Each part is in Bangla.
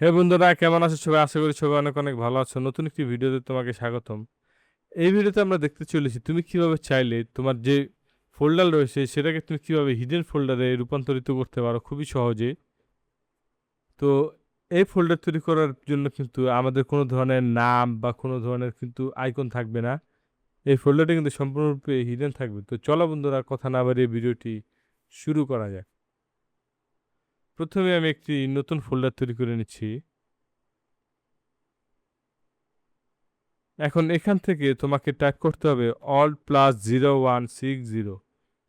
হে বন্ধুরা, কেমন আছো সবাই? আশা করি সবাই অনেক অনেক ভালো আছো। নতুন একটি ভিডিওতে তোমাকে স্বাগতম। এই ভিডিওতে আমরা দেখতে চলেছি তুমি কিভাবে চাইলে তোমার যে ফোল্ডার রয়েছে সেটাকে তুমি কিভাবে হিডেন ফোল্ডারে রূপান্তরিত করতে পারো খুবই সহজে। তো এই ফোল্ডার তৈরি করার জন্য কিন্তু আমাদের কোনো ধরনের নাম বা কোনো ধরনের কিন্তু আইকন থাকবে না। এই ফোল্ডারটা কিন্তু সম্পূর্ণরূপে হিডেন থাকবে। তো চলো বন্ধুরা, কথা না বাড়িয়ে ভিডিওটি শুরু করা যাক। প্রথমে আমি একটি নতুন ফোল্ডার তৈরি করে নিচ্ছি। এখন এখান থেকে তোমাকে টাইপ করতে হবে alt+0160।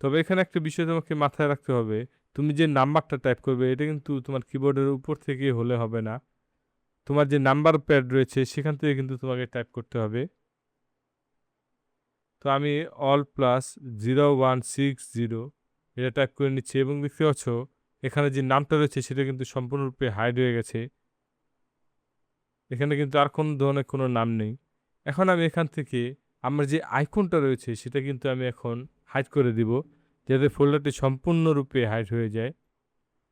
তবে এখানে একটা বিষয় তোমাকে মাথায় রাখতে হবে, তুমি যে নাম্বারটা টাইপ করবে এটা কিন্তু তোমার কিবোর্ডের উপর থেকে হলে হবে না। তোমার যে নাম্বার প্যাড রয়েছে সেখান থেকে কিন্তু তোমাকে টাইপ করতে হবে। তো আমি alt+0160 এটা টাইপ করে নিচ্ছি এবং দেখতে পাচ্ছ এখানে যে নামটা রয়েছে সেটা কিন্তু সম্পূর্ণরূপে হাইড হয়ে গেছে। এখানে কিন্তু আর কোনো ধরনের কোনো নাম নেই। এখন আমি এখান থেকে আমার যে আইকনটা রয়েছে সেটা কিন্তু আমি এখন হাইড করে দিব, যাতে ফোল্ডারটি সম্পূর্ণরূপে হাইড হয়ে যায়।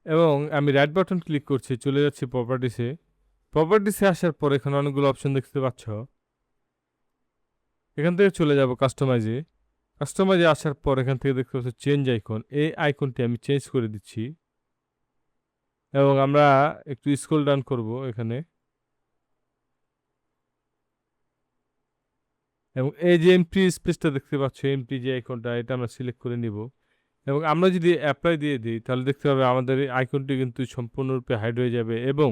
এবং আমি রাইট বাটন ক্লিক করছি, চলে যাচ্ছি প্রপার্টিসে। প্রপার্টিসে আসার পর এখানে অনেকগুলো অপশন দেখতে পাচ্ছ। এখান থেকে চলে যাব কাস্টমাইজে। কাস্টমাইজে আসার পর এখান থেকে দেখতে পাচ্ছ চেঞ্জ আইকন। এই আইকনটি আমি চেঞ্জ করে দিচ্ছি এবং আমরা একটু স্ক্রল ডাউন করব এখানে। এবং এই যে এমটি স্পেসটা দেখতে পাচ্ছ, এমটি যে আইকনটা এটা আমরা সিলেক্ট করে নিব এবং আমরা যদি অ্যাপ্লাই দিয়ে দিই তাহলে দেখতে পাবে আমাদের এই আইকনটি কিন্তু সম্পূর্ণরূপে হাইড হয়ে যাবে এবং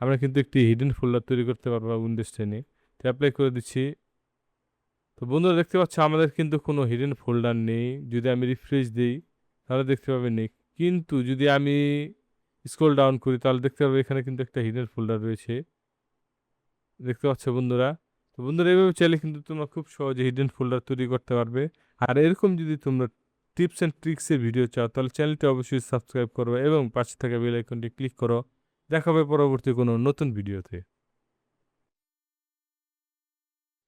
আমরা কিন্তু একটি হিডেন ফোল্ডার তৈরি করতে পারবো উইন্ডোজ 10-এ। তো অ্যাপ্লাই করে দিচ্ছি। তো বন্ধুরা দেখতে পাচ্ছ আমাদের কিন্তু কোনো হিডেন ফোল্ডার নেই। যদি আমি রিফ্রেশ দিই তাহলে দেখতে পাবে নেই, কিন্তু যদি আমি স্ক্রল ডাউন করি তাহলে দেখতে পাবে এখানে কিন্তু একটা হিডেন ফোল্ডার রয়েছে। দেখতে পাচ্ছ বন্ধুরা? তো বন্ধুরা এভাবে চাইলে কিন্তু তোমরা খুব সহজে হিডেন ফোল্ডার তৈরি করতে পারবে। আর এরকম যদি তোমরা টিপস অ্যান্ড ট্রিক্সের ভিডিও চাও তাহলে চ্যানেলটি অবশ্যই সাবস্ক্রাইব করো এবং পাশে থাকা বেল আইকনটি ক্লিক করো। দেখা হবে পরবর্তী কোনো নতুন ভিডিওতে।